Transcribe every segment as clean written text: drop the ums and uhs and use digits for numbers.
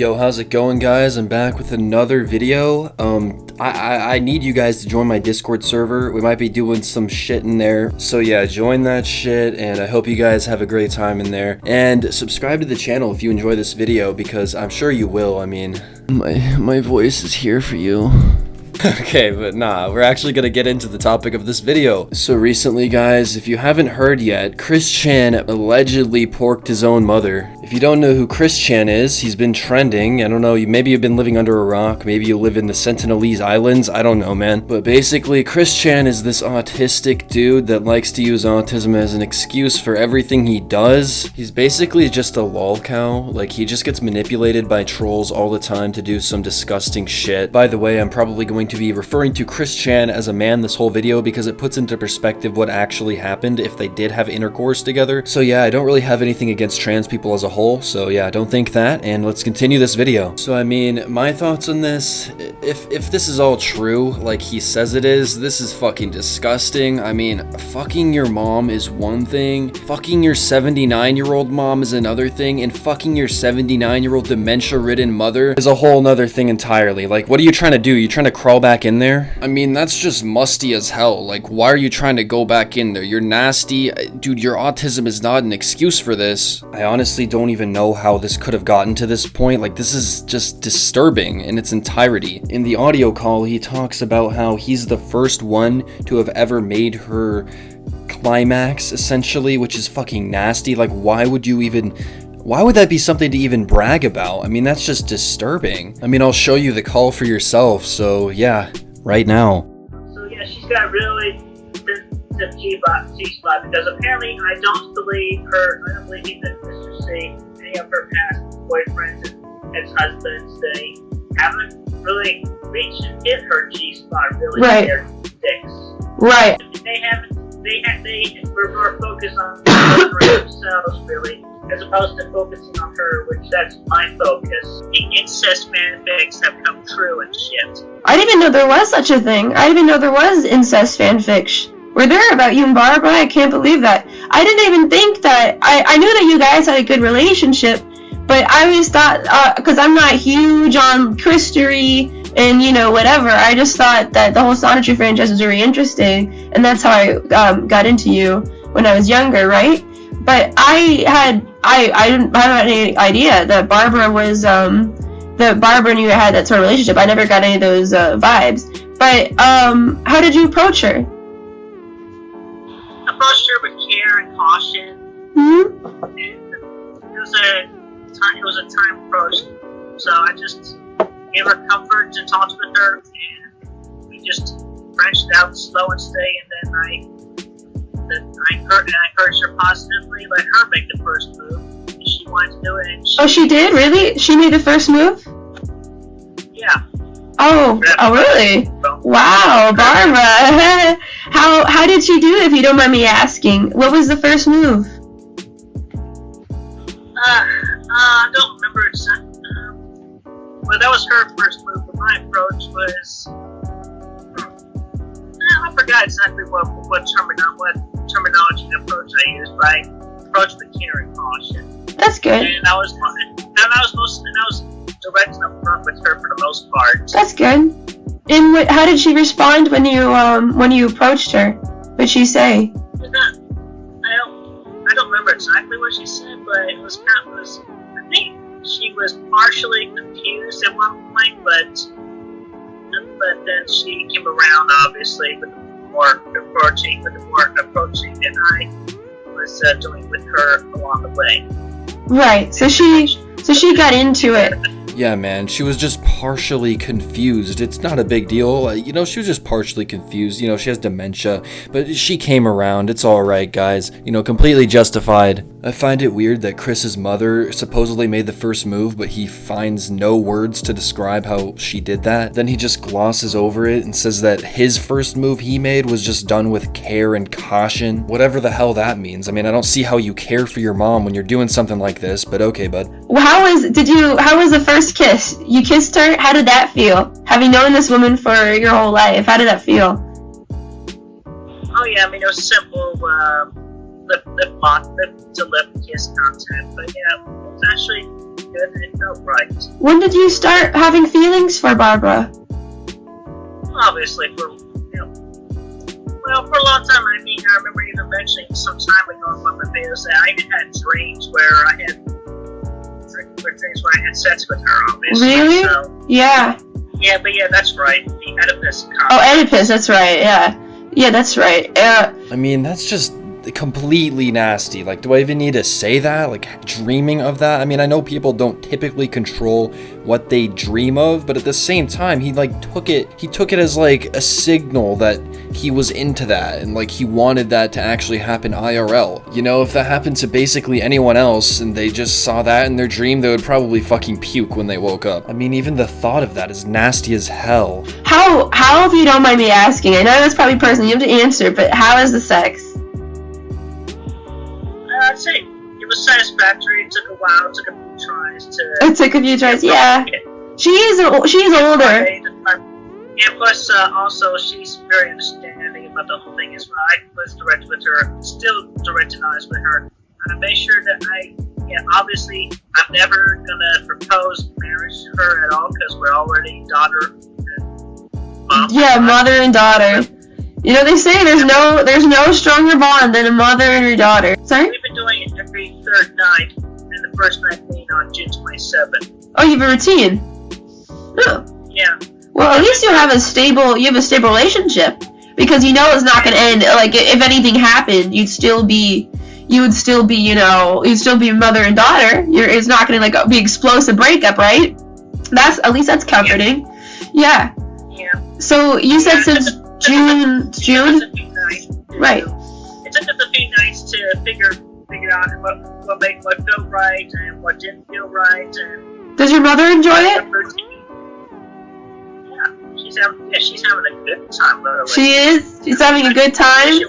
Yo, how's it going, guys? I'm back with another video. I need you guys to join my Discord server. We might be doing some shit in there. So yeah, join that shit, and I hope you guys have a great time in there. And subscribe to the channel if you enjoy this video, because I'm sure you will. I mean, my voice is here for you. Okay, but nah, we're actually gonna get into the topic of this video. So recently, guys, if you haven't heard yet, Chris Chan allegedly porked his own mother. If you don't know who Chris Chan is, he's been trending. I don't know, maybe you've been living under a rock, maybe you live in the Sentinelese Islands, I don't know, man. But basically, Chris Chan is this autistic dude that likes to use autism as an excuse for everything he does. He's basically just a lol cow. Like, he just gets manipulated by trolls all the time to do some disgusting shit. By the way, I'm probably going to be referring to Chris Chan as a man this whole video because it puts into perspective what actually happened if they did have intercourse together. So yeah, I don't really have anything against trans people as a whole, so yeah, don't think that, and let's continue this video. So I mean, my thoughts on this, if this is all true, like he says it is, this is fucking disgusting. I mean, fucking your mom is one thing, fucking your 79-year-old mom is another thing, and fucking your 79-year-old dementia-ridden mother is a whole nother thing entirely. Like, what are you trying to do? You trying to crawl back in there? I mean, that's just musty as hell. Like, why are you trying to go back in there? You're nasty. Dude, your autism is not an excuse for this. I honestly don't even know how this could have gotten to this point. Like, this is just disturbing in its entirety. In the audio call, he talks about how he's the first one to have ever made her climax, essentially, which is fucking nasty. Like, why would that be something to even brag about? I mean, that's just disturbing. I mean, I'll show you the call for yourself, so yeah, right now. So yeah, she's got really sensitive G-spot because apparently I don't believe either Mr. C, any of her past boyfriends and ex-husbands, they haven't really reached and hit her G-spot really with their dicks. Right. They were more focused on themselves really, as opposed to focusing on her, which that's my focus. The incest fanfics have come true and shit. I didn't even know there was such a thing. I didn't even know there was incest fanfics. Were there about you and Barbara? I can't believe that. I didn't even think that. I knew that you guys had a good relationship, but I always thought, because I'm not huge on Christery and, you know, whatever, I just thought that the whole Sonichu franchise was very interesting, and that's how I got into you when I was younger, right? But I didn't have any idea that Barbara was, that Barbara and you had that sort of relationship. I never got any of those vibes. But how did you approach her? Approached her with care and caution. Mm-hmm. And it was a time approach. So I just gave her comfort and talked with her, and we just branched out slow and steady, and then I encouraged her positively, let her make the first move. If she wanted to do it. And she did? Really? She made the first move? Yeah. Oh, really? Wow, Barbara. How did she do it, if you don't mind me asking? What was the first move? I don't remember exactly. Well, that was her first move, but my approach was... I forgot exactly what terminology and approach I used, but I approached with care and caution. That's good. And I was direct and upfront with her for the most part. That's good. And how did she respond when you approached her? What did she say? I don't remember exactly what she said, but it was I think she was partially confused at one point, but then she came around, obviously, with more approaching than I was doing with her along the way. Right. So she got into it. Yeah, man, she was just partially confused. It's not a big deal. You know, she was just partially confused. You know, she has dementia, but she came around. It's all right, guys. You know, completely justified. I find it weird that Chris's mother supposedly made the first move, but he finds no words to describe how she did that. Then he just glosses over it and says that his first move he made was just done with care and caution. Whatever the hell that means. I mean, I don't see how you care for your mom when you're doing something like this, but okay, bud. Well, how was the first kiss? You kissed her? How did that feel? Having known this woman for your whole life, how did that feel? Oh yeah, I mean, it was simple, lip to lip kiss content, but yeah, was actually good and it felt right. When did you start having feelings for Barbara? Obviously, for a long time. I mean, I remember even mentioning some time ago on one of my videos that I even had dreams where I had sex with her. Obviously. Really? So, Yeah. yeah, but yeah, that's right. The Oedipus complex. Oh, Oedipus, that's right, yeah. Yeah, that's right. I mean, that's just completely nasty. Like, do I even need to say that? Like, dreaming of that? I mean, I know people don't typically control what they dream of, but at the same time, he took it as like a signal that he was into that and like he wanted that to actually happen IRL. You know, if that happened to basically anyone else and they just saw that in their dream, they would probably fucking puke when they woke up. I mean, even the thought of that is nasty as hell. How, if you don't mind me asking, I know that's probably personal, you have to answer, but how is the sex? I'd say it was satisfactory. It took a while. It took a few tries to. It took a few tries, yeah. She's older. And plus, also, she's very understanding about the whole thing as well. I was direct with her, still direct and honest with her. I made sure that obviously, I'm never gonna propose marriage to her at all because we're already daughter and mom. Yeah, mother and daughter. You know, they say there's no stronger bond than a mother and her daughter. Sorry? We've been doing it every third night, and the first night being on June 27th. Oh, you have a routine. Oh. Yeah. Well, at least you have a stable relationship because you know it's not gonna end. Like, if anything happened, you'd still be mother and daughter. It's not gonna like be explosive breakup, right? At least that's comforting. Yeah. Yeah. So you said since June? Right. It took us a few nights to figure out what felt right and what didn't feel right. And does your mother enjoy it? Yeah, she's having a good time. By the way. She is. She's having a good time.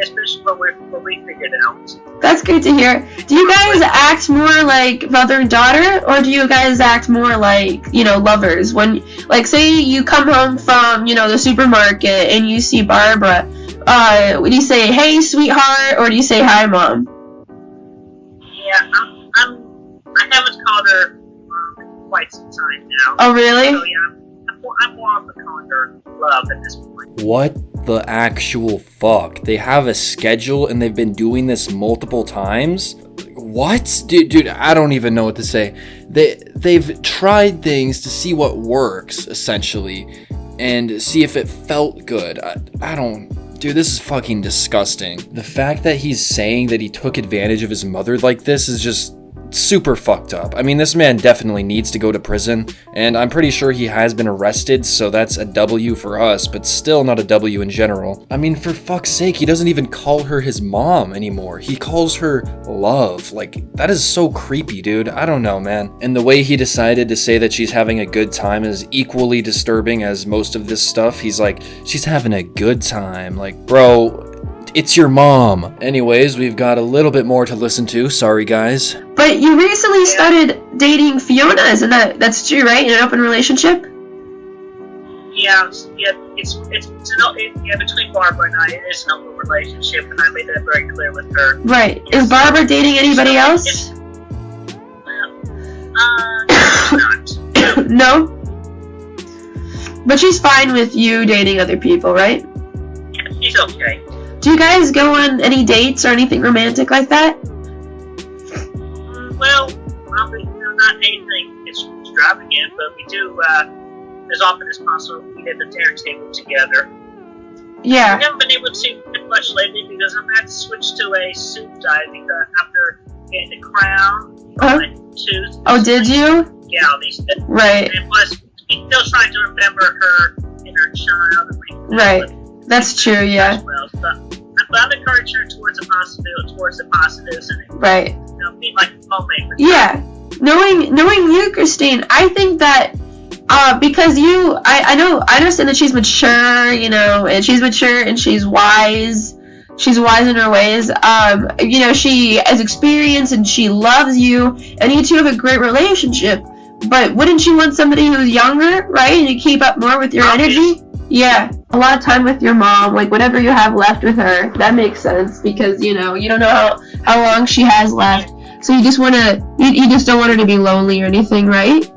Especially what we figured out. That's good to hear. Do you guys act more like mother and daughter, or do you guys act more like, lovers? When, like, say you come home from, the supermarket and you see Barbara, would you say, "Hey, sweetheart," or do you say, "Hi, mom"? Yeah, I haven't called her in quite some time now. Oh, really? So yeah, I'm more of a calling her love at this point. What the actual fuck? They have a schedule and they've been doing this multiple times? What? Dude, I don't even know what to say. They've tried things to see what works, essentially, and see if it felt good. I don't... Dude, this is fucking disgusting. The fact that he's saying that he took advantage of his mother like this is just super fucked up. I mean, this man definitely needs to go to prison, and I'm pretty sure he has been arrested, so that's a W for us, but still not a W in general. I mean, for fuck's sake, he doesn't even call her his mom anymore. He calls her love. Like, that is so creepy, dude. I don't know, man. And the way he decided to say that she's having a good time is equally disturbing as most of this stuff. He's like, she's having a good time. Like, bro, it's your mom. Anyways, we've got a little bit more to listen to. Sorry, guys. But you recently started dating Fiona, isn't that's true, right? In an open relationship? Yeah, it's between Barbara and I, it is an open relationship, and I made that very clear with her. Right. Is Barbara dating anybody else? Not. No? But she's fine with you dating other people, right? Yeah, she's okay. Do you guys go on any dates or anything romantic like that? Well, not anything extravagant, but we do, as often as possible, eat at the dinner table together. Yeah. I haven't been able to do much lately because I've had to switch to a soup diet because after getting the crown, my tooth. Oh, did you? Yeah, these. Right. And plus, still trying to remember her inner child. Right. That's true, yeah. Well, so I'm encouraging her towards the positives, and right. Be like homemade. Yeah. Knowing you, Christine, I think that because I understand that she's mature, and she's mature and she's wise. She's wise in her ways. She has experience and she loves you, and you two have a great relationship. But wouldn't you want somebody who's younger, right? And you keep up more with your energy? Yeah. A lot of time with your mom, like whatever you have left with her. That makes sense because, you don't know how long she has left. So you just you just don't want her to be lonely or anything, right?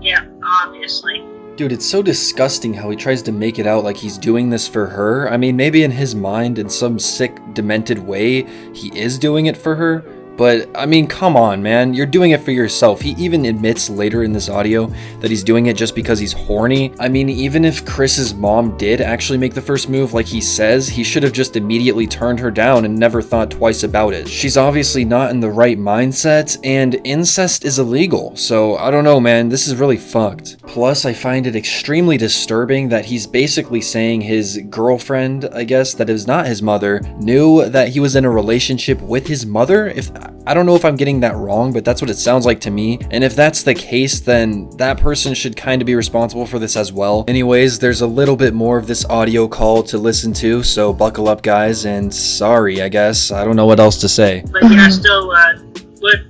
Yeah, obviously. Dude, it's so disgusting how he tries to make it out like he's doing this for her. I mean, maybe in his mind, in some sick, demented way, he is doing it for her. But, I mean, come on, man. You're doing it for yourself. He even admits later in this audio that he's doing it just because he's horny. I mean, even if Chris's mom did actually make the first move like he says, he should have just immediately turned her down and never thought twice about it. She's obviously not in the right mindset, and incest is illegal. So, I don't know, man. This is really fucked. Plus, I find it extremely disturbing that he's basically saying his girlfriend, I guess, that is not his mother, knew that he was in a relationship with his mother. I don't know if I'm getting that wrong, but that's what it sounds like to me. And if that's the case, then that person should kind of be responsible for this as well. Anyways, there's a little bit more of this audio call to listen to, so buckle up, guys, and sorry, I guess. I don't know what else to say. But yeah, I still would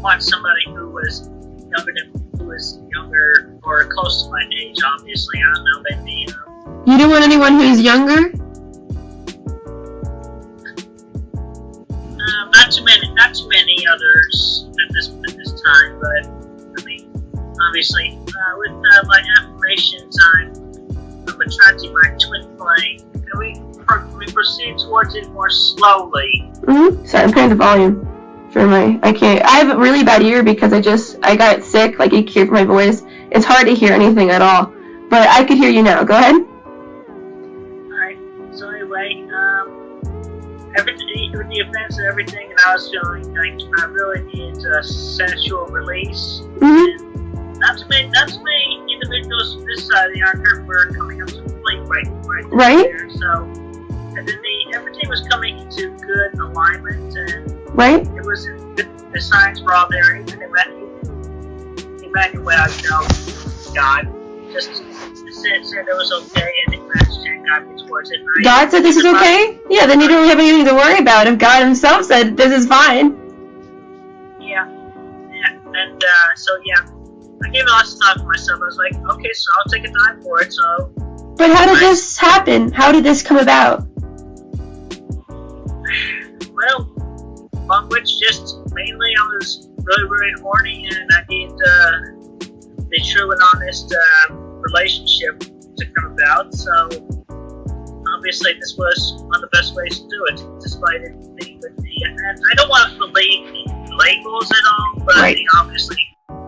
want somebody who was younger or close to my age, obviously. I don't know, maybe... You don't want anyone who's younger? Not too many others at this time, but I mean, obviously, with my affirmations, I'm attracting my twin flame, and we proceed towards it more slowly. Sorry, I'm turning the volume for I have a really bad ear because I got sick, like you can hear from my voice. It's hard to hear anything at all, but I could hear you now. Go ahead. Alright, so anyway, everything, with the events and everything, and I was feeling like I really needed a sensual release. And not too many individuals from this side of the arc were coming up to the plate right there. So, and then everything was coming into good alignment, and it was the signs were all there. Even Emmanuel, God, just said it was okay, and it got me towards it. God said this is okay? Yeah, then you don't have anything to worry about if God himself said this is fine. Yeah. And so yeah, I gave a lot of time for myself. I was like, okay, so I'll take a time for it, so... But how did this happen? How did this come about? Well, among which just mainly I was really, really horny, and I needed the true and honest relationship to come about, so obviously this was one of the best ways to do it, despite it being with and I don't want to believe the labels at all, but obviously.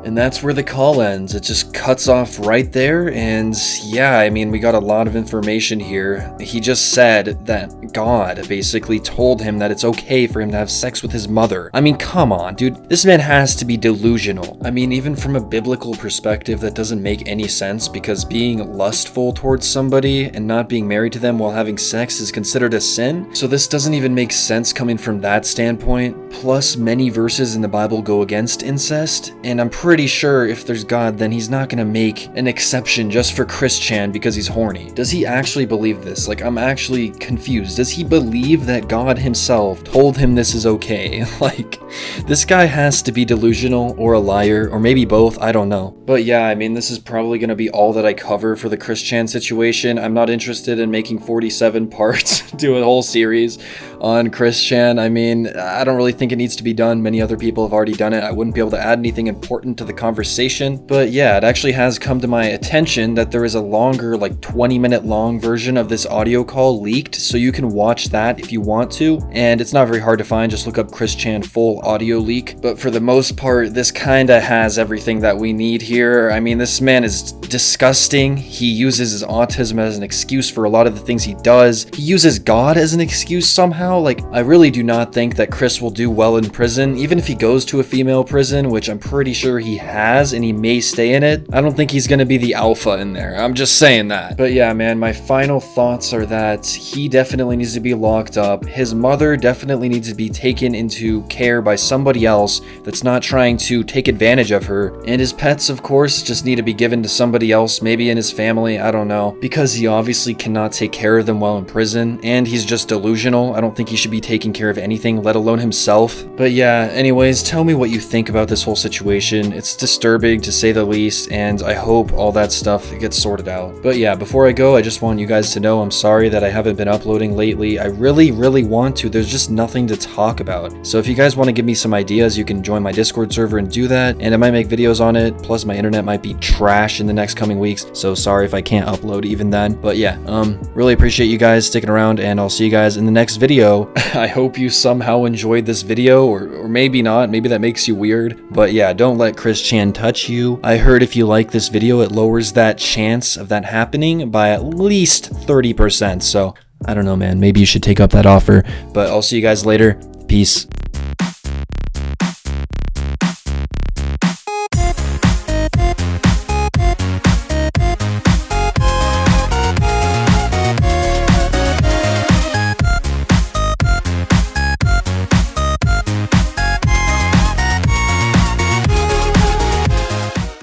And that's where the call ends. It just cuts off right there, and yeah, I mean, we got a lot of information here. He just said that God basically told him that it's okay for him to have sex with his mother. I mean, come on, dude. This man has to be delusional. I mean, even from a biblical perspective, that doesn't make any sense, because being lustful towards somebody and not being married to them while having sex is considered a sin. So this doesn't even make sense coming from that standpoint. Plus, many verses in the Bible go against incest, and I'm pretty sure if there's God, then he's not gonna make an exception just for Chris Chan because he's horny. Does he actually believe this? Like, I'm actually confused. Does he believe that God himself told him this is okay? Like, this guy has to be delusional or a liar, or maybe both, I don't know. But yeah, I mean, this is probably gonna be all that I cover for the Chris Chan situation. I'm not interested in making 47 parts, do a whole series on Chris Chan. I mean, I don't really think it needs to be done. Many other people have already done it. I wouldn't be able to add anything important to the conversation. But yeah, it actually has come to my attention that there is a longer, like 20-minute long version of this audio call leaked, so you can watch that if you want to. And it's not very hard to find. Just look up Chris Chan full audio leak. But for the most part, this kinda has everything that we need here. I mean, this man is disgusting. He uses his autism as an excuse for a lot of the things he does. He uses God as an excuse somehow. Like, I really do not think that Chris will do well in prison, even if he goes to a female prison, which I'm pretty sure he has, and he may stay in it. I don't think he's gonna be the alpha in there. I'm just saying that. But yeah, man, my final thoughts are that he definitely needs to be locked up. His mother definitely needs to be taken into care by somebody else that's not trying to take advantage of her. And his pets, of course, just need to be given to somebody else, maybe in his family, I don't know, because he obviously cannot take care of them while in prison, and he's just delusional. I don't think he should be taking care of anything, let alone himself. But yeah, anyways, tell me what you think about this whole situation. It's disturbing to say the least, and I hope all that stuff gets sorted out. But yeah, before I go, I just want you guys to know I'm sorry that I haven't been uploading lately. I really want to. There's just nothing to talk about. So if you guys want to give me some ideas, you can join my Discord server and do that, and I might make videos on it. Plus my internet might be trash in the next coming weeks, so sorry if I can't upload even then. But yeah, really appreciate you guys sticking around, and I'll see you guys in the next video. I hope you somehow enjoyed this video, or maybe not, maybe that makes you weird. But yeah, don't let Chris Chan touch you. I heard if you like this video, it lowers that chance of that happening by at least 30%. So I don't know, man, maybe you should take up that offer. But I'll see you guys later. Peace.